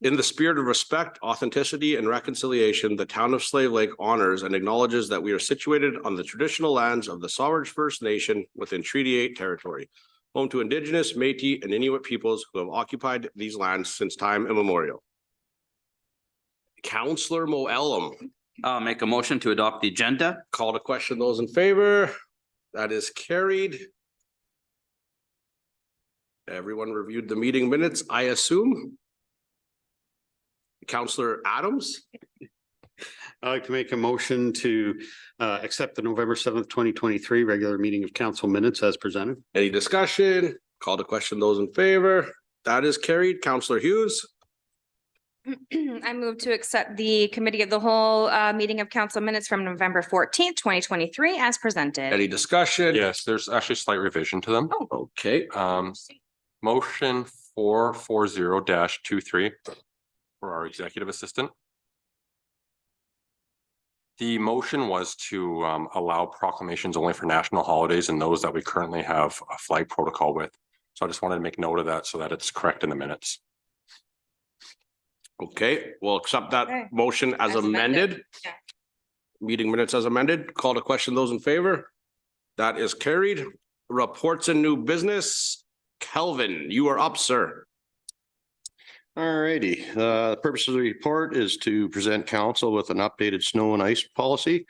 In the spirit of respect, authenticity, and reconciliation, the town of Slave Lake honors and acknowledges that we are situated on the traditional lands of the Sawridge First Nation within Treaty 8 territory, home to Indigenous, Métis, and Inuit peoples who have occupied these lands since time immemorial. Councillor Moellem. I'll make a motion to adopt the agenda. Call to question those in favor. That is carried. Everyone reviewed the meeting minutes, I assume. Councillor Adams. I'd like to make a motion to accept the November 7th, 2023 regular meeting of council minutes as presented. Any discussion? Call to question those in favor. That is carried. Councillor Hughes. I move to accept the committee of the whole meeting of council minutes from November 14th, 2023 as presented. Any discussion? Yes, there's actually a slight revision to them. Oh, Okay. Motion 440-23 for our executive assistant. The motion was to allow proclamations only for national holidays and those that we currently have a flag protocol with. So I just wanted to make note of that so that it's correct in the minutes. Okay, we'll accept that Okay. motion as amended. Yeah. Meeting minutes as amended. Call to question those in favor. That is carried. Reports and new business. Kelvin, you are up, sir. All righty. The purpose of the report is to present council with an updated snow and ice policy.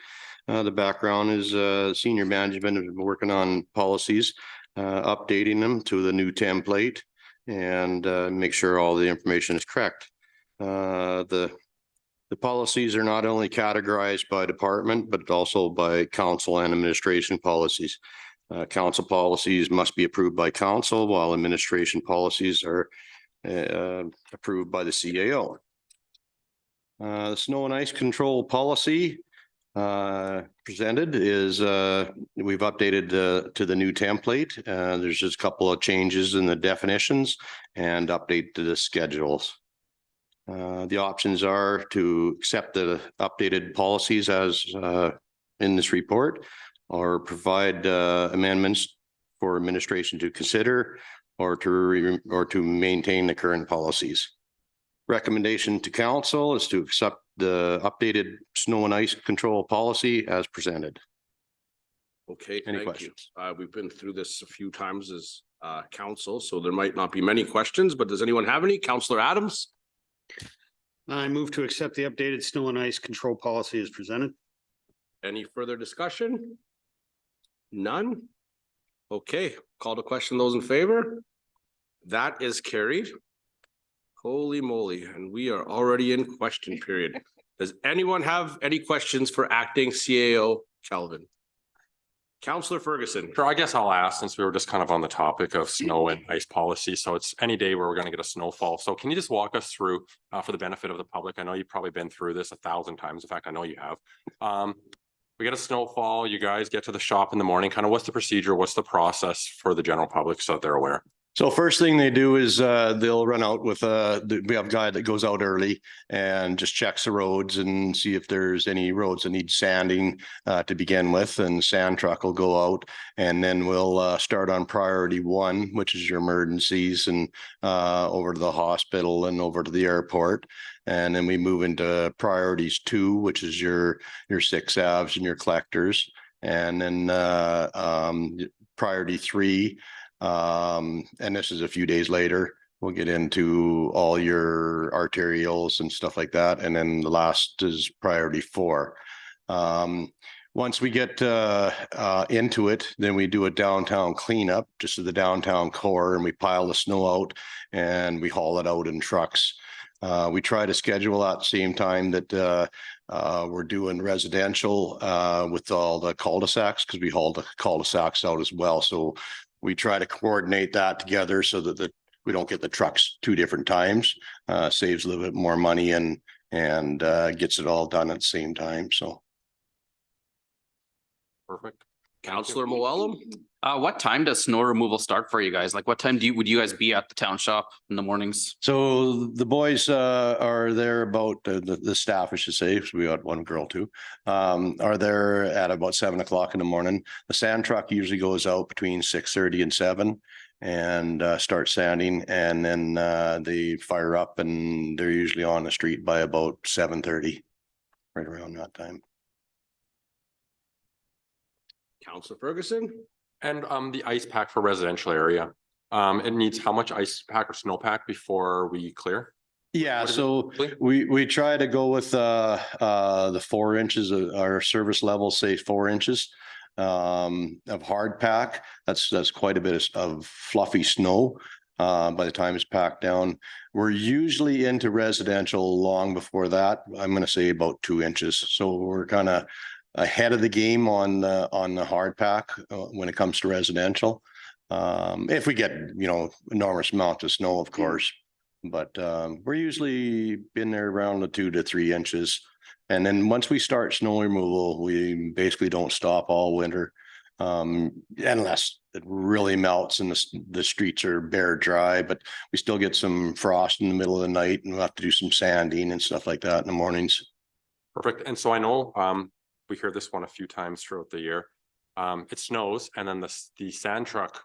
The background is senior management has been working on policies, updating them to the new template and make sure all the information is correct. The policies are not only categorized by department, but also by council and administration policies. Council policies must be approved by council, while administration policies are approved by the CAO. The snow and ice control policy presented is we've updated to the new template. There's just a couple of changes in the definitions and update to the schedules. The options are to accept the updated policies as in this report, or provide amendments for administration to consider, or to maintain the current policies. Recommendation to council is to accept the updated snow and ice control policy as presented. Okay, Any thank questions? you. We've been through this a few times as council, so there might not be many questions, but does anyone have any? Councillor Adams? I move to accept the updated snow and ice control policy as presented. Any further discussion? None? Okay, call to question those in favor. That is carried. Holy moly, and we are already in question period. Does anyone have any questions for acting CAO Kelvin? Councillor Ferguson. Sure, I guess I'll ask, since we were just kind of on the topic of snow and ice policy. So it's any day where we're going to get a snowfall. So can you just walk us through for the benefit of the public? I know you've probably been through this 1,000 times. In fact, I know you have. We get a snowfall, you guys get to the shop in the morning. Kind of what's the procedure? What's the process for the general public so that they're aware? So first thing they do is they'll run out with we have a guy that goes out early and just checks the roads and see if there's any roads that need sanding to begin with, and the sand truck will go out, and then we'll start on priority 1, which is your emergencies, and over to the hospital and over to the airport. And then we move into priorities 2, which is your 6 Avs and your collectors. And then priority 3, and this is a few days later, we'll get into all your arterials and stuff like that. And then the last is priority 4. Once we get into it, then we do a downtown cleanup, just to the downtown core, and we pile the snow out and we haul it out in trucks. We try to schedule at the same time that we're doing residential with all the cul-de-sacs, because we haul the cul-de-sacs out as well. So we try to coordinate that together so that we don't get the trucks 2 different times. Saves a little bit more money and gets it all done at the same time. So. Perfect. Councillor Moellem? What time does snow removal start for you guys? Like what time would you guys be at the town shop in the mornings? So the boys are there about the staff, I should say, because we got one girl too, are there at about 7 o'clock in the morning. The sand truck usually goes out between 6:30 and 7. and start sanding, and then they fire up and they're usually on the street by about 7:30, right around that time. Counselor Ferguson, And the ice pack for residential area, it needs how much ice pack or snowpack before we clear? Yeah, What is it so typically? we try to go with the 4 inches of our service level, say 4 inches of hard pack. That's quite a bit of fluffy snow by the time it's packed down. We're usually into residential long before that. I'm going to say about 2 inches. So we're kind of ahead of the game on the hard pack when it comes to residential. If we get, enormous amount of snow, of course. But we're usually been there around the 2 to 3 inches. And then once we start snow removal, we basically don't stop all winter. Unless it really melts and the streets are bare dry, but we still get some frost in the middle of the night and we'll have to do some sanding and stuff like that in the mornings. Perfect. And so I know we hear this one a few times throughout the year. It snows and then the sand truck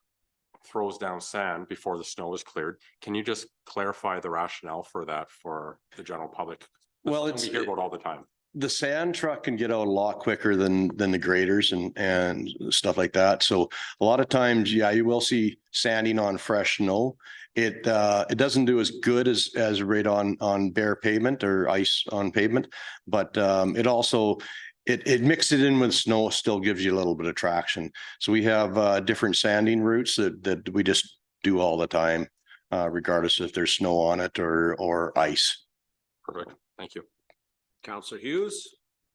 throws down sand before the snow is cleared. Can you just clarify the rationale for that for the general public? Well, That's something we hear about all the time. The sand truck can get out a lot quicker than the graders and stuff like that. So a lot of times, yeah, you will see sanding on fresh snow. It doesn't do as good as right on bare pavement or ice on pavement, but it also it mixed it in with snow, still gives you a little bit of traction. So we have different sanding routes that we just do all the time, regardless if there's snow on it or ice. Perfect. Thank you. Counselor Hughes.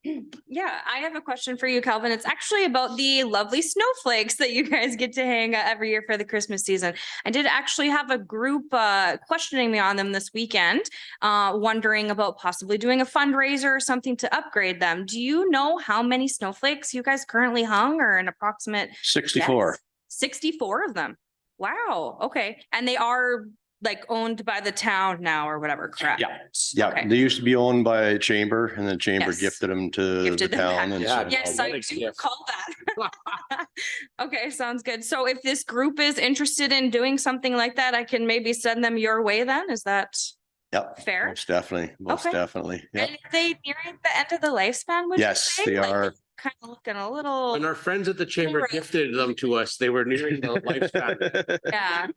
Yeah, I have a question for you, Calvin. It's actually about the lovely snowflakes that you guys get to hang every year for the Christmas season. I did actually have a group questioning me on them this weekend, wondering about possibly doing a fundraiser or something to upgrade them. Do you know how many snowflakes you guys currently hung, or an approximate? 64. Yes? 64 of them. Wow. Okay. And they are like owned by the town now or whatever, correct? Yeah, Okay. they used to be owned by a chamber and the chamber Yes. gifted them to the Gifted them town. back. And Yeah. so- Yes, I What a do gift. recall that. Okay, sounds good. So if this group is interested in doing something like that, I can maybe send them your way then? Is that Yep. fair? Most definitely, most Okay. definitely. Yeah. And are they nearing the end of the lifespan, would you Yes, say? they Like, are. kind of looking a little, When our friends at the chamber Right. gifted them to us, they were nearing the lifespan.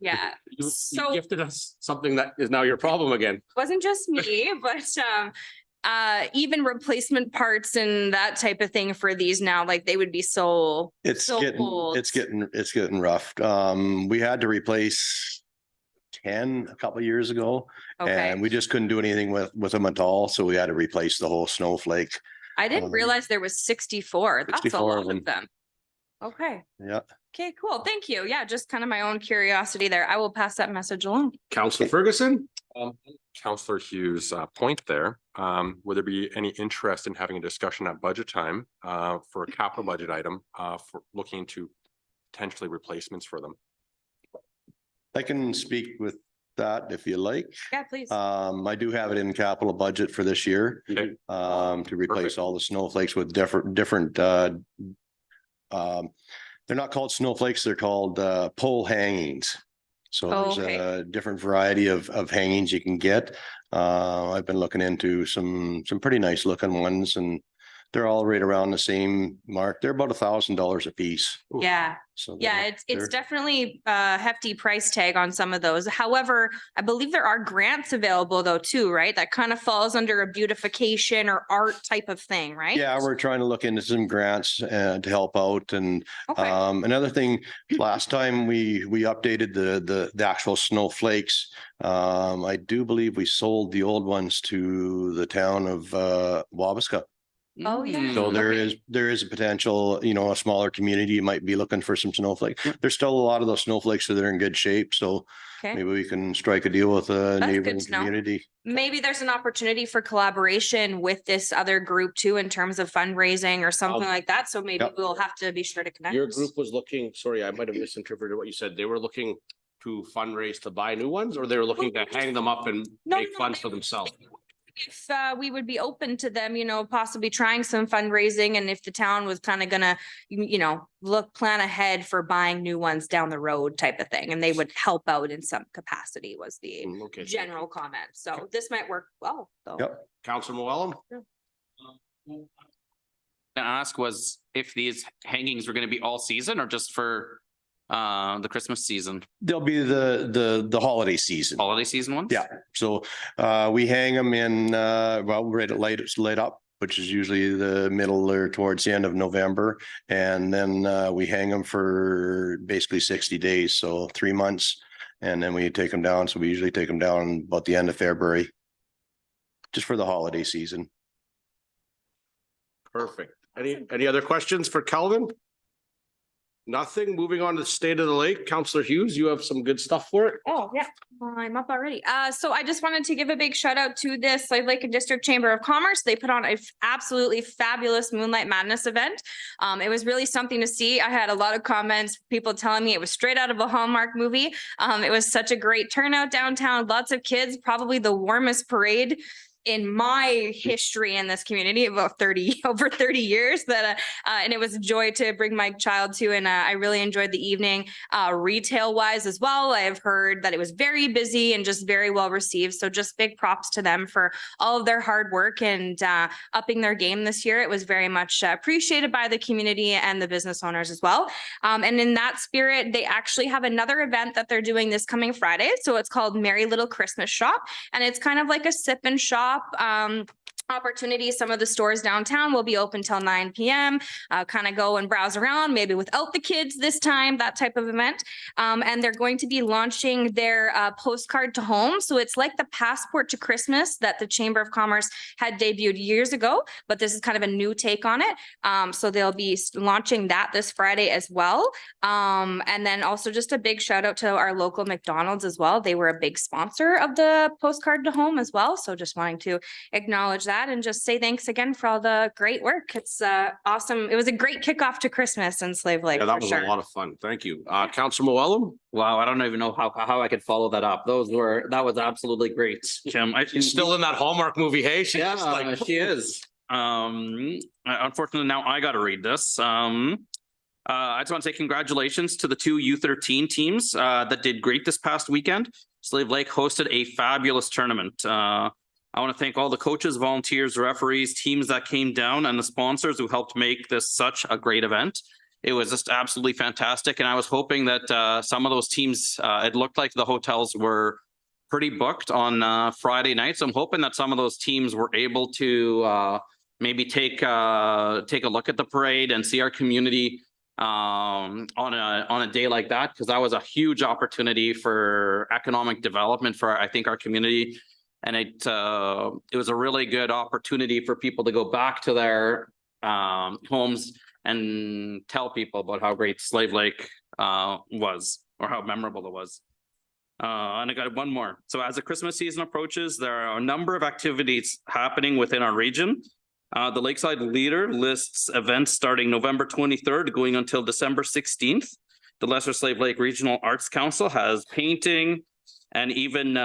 yeah. You So- gifted us something that is now your problem again. Wasn't just me, but even replacement parts and that type of thing for these now, like they would be so It's so getting, old. it's getting rough. We had to replace 10 a couple of years ago okay. and we just couldn't do anything with them at all. So we had to replace the whole snowflake. I didn't realize there was 64. That's a 64 lot of of them. Okay. Yeah. Okay, cool. Thank you. Yeah, just kind of my own curiosity there. I will pass that message along. Counselor Ferguson. Counselor Hughes' point there, would there be any interest in having a discussion at budget time for a capital budget item for looking to potentially replacements for them? I can speak with that if you like. Yeah, please. I do have it in capital budget for this year, Okay. to replace Perfect. all the snowflakes with different, they're not called snowflakes, they're called, pole hangings. So there's Okay. a different variety of hangings you can get. I've been looking into some pretty nice looking ones and they're all right around the same mark. They're about $1,000 a piece. Yeah, So yeah, they're- it's they're- definitely a hefty price tag on some of those. However, I believe there are grants available though too, right? That kind of falls under a beautification or art type of thing, right? Yeah, we're trying to look into some grants to help out and Okay, another thing, last time we updated the actual snowflakes. I do believe we sold the old ones to the town of Wabasca. Oh, yeah. Mm. So Okay. there is a potential, a smaller community might be looking for some snowflake. There's still a lot of those snowflakes that are in good shape, so okay. maybe we can strike a deal with a That's good neighboring to know. community. Maybe there's an opportunity for collaboration with this other group too, in terms of fundraising or something like that. So maybe Yep. we'll have to be sure to connect. Your group was looking, sorry, I might have misinterpreted what you said. They were looking to fundraise to buy new ones, or they were looking to hang them up and No, make no, funds they- for themselves? if we would be open to them, possibly trying some fundraising, and if the town was kind of gonna, plan ahead for buying new ones down the road type of thing, and they would help out in some capacity was the Okay. general comment. So this might work well, though. Yep. Counselor Moellem? To ask was if these hangings were gonna be all season or just for the Christmas season, There'll be the holiday season. holiday season ones? Yeah, so we hang them in, right at light up, which is usually the middle or towards the end of November. And then we hang them for basically 60 days, so 3 months. And then we take them down. So we usually take them down about the end of February. Just for the holiday season. Perfect. Any other questions for Calvin? Nothing. Moving on to the state of the lake. Counselor Hughes, you have some good stuff for it. Oh, yeah, I'm up already. So I just wanted to give a big shout out to the Slave Lake District Chamber of Commerce. They put on a absolutely fabulous Moonlight Madness event. It was really something to see. I had a lot of comments, people telling me it was straight out of a Hallmark movie. It was such a great turnout downtown, lots of kids, probably the warmest parade in my history in this community, about over 30 years that, and it was a joy to bring my child to, and I really enjoyed the evening, retail wise as well. I have heard that it was very busy and just very well received. So just big props to them for all of their hard work and upping their game this year. It was very much appreciated by the community and the business owners as well. And in that spirit, they actually have another event that they're doing this coming Friday. So it's called Merry Little Christmas Shop, and it's kind of like a sip and shop opportunity. Some of the stores downtown will be open till 9 p.m. Kind of go and browse around, maybe without the kids this time, that type of event. And they're going to be launching their postcard to home. So it's like the passport to Christmas that the Chamber of Commerce had debuted years ago, but this is kind of a new take on it. So they'll be launching that this Friday as well. And then also just a big shout out to our local McDonald's as well. They were a big sponsor of the postcard to home as well. So just wanting to acknowledge that and just say thanks again for all the great work. It's awesome. It was a great kickoff to Christmas in Slave Lake. Yeah, that for was sure. a lot of fun. Thank you. Counselor Moellem? Wow, I don't even know how I could follow that up. That was absolutely great, Jim. She's still in that Hallmark movie, hey? She's just like, she is. Unfortunately, now I got to read this. I just want to say congratulations to the two U13 teams that did great this past weekend. Slave Lake hosted a fabulous tournament. I want to thank all the coaches, volunteers, referees, teams that came down, and the sponsors who helped make this such a great event. It was just absolutely fantastic. And I was hoping that some of those teams, it looked like the hotels were pretty booked on Friday night. So I'm hoping that some of those teams were able to maybe take a look at the parade and see our community on a day like that, because that was a huge opportunity for economic development for, I think, our community. And it was a really good opportunity for people to go back to their homes and tell people about how great Slave Lake was, or how memorable it was. And I got one more. So as the Christmas season approaches, there are a number of activities happening within our region. The Lakeside Leader lists events starting November 23rd, going until December 16th. The Lesser Slave Lake Regional Arts Council has painting and even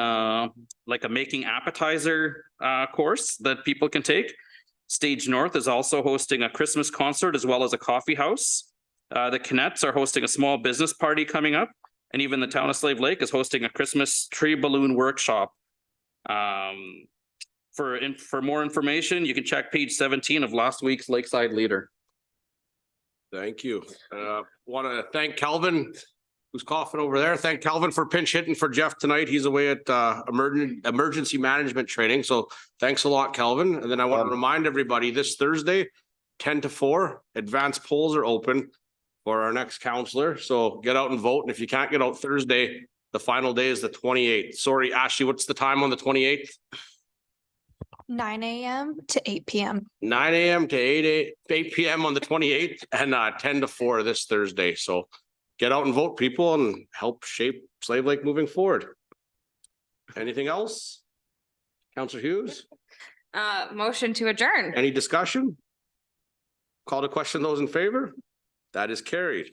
like a making appetizer course that people can take. Stage North is also hosting a Christmas concert as well as a coffee house. The Canets are hosting a small business party coming up. And even the town of Slave Lake is hosting a Christmas tree balloon workshop. For more information, you can check page 17 of last week's Lakeside Leader. thank you. Want to thank Calvin, who's coughing over there. Thank Calvin for pinch hitting for Jeff tonight. He's away at emergency management training. So thanks a lot, Calvin. And then I want to remind everybody this Thursday, 10 to 4, advanced polls are open for our next counselor. So get out and vote. And if you can't get out Thursday, the final day is the 28th. Sorry, Ashley, what's the time on the 28th? 9 a.m. to 8 p.m. 9 a.m. to 8 p.m. on the 28th and 10 to 4 this Thursday. So get out and vote, people, and help shape Slave Lake moving forward. Anything else? Counselor Hughes? Motion to adjourn. Any discussion? Call to question those in favor? That is carried.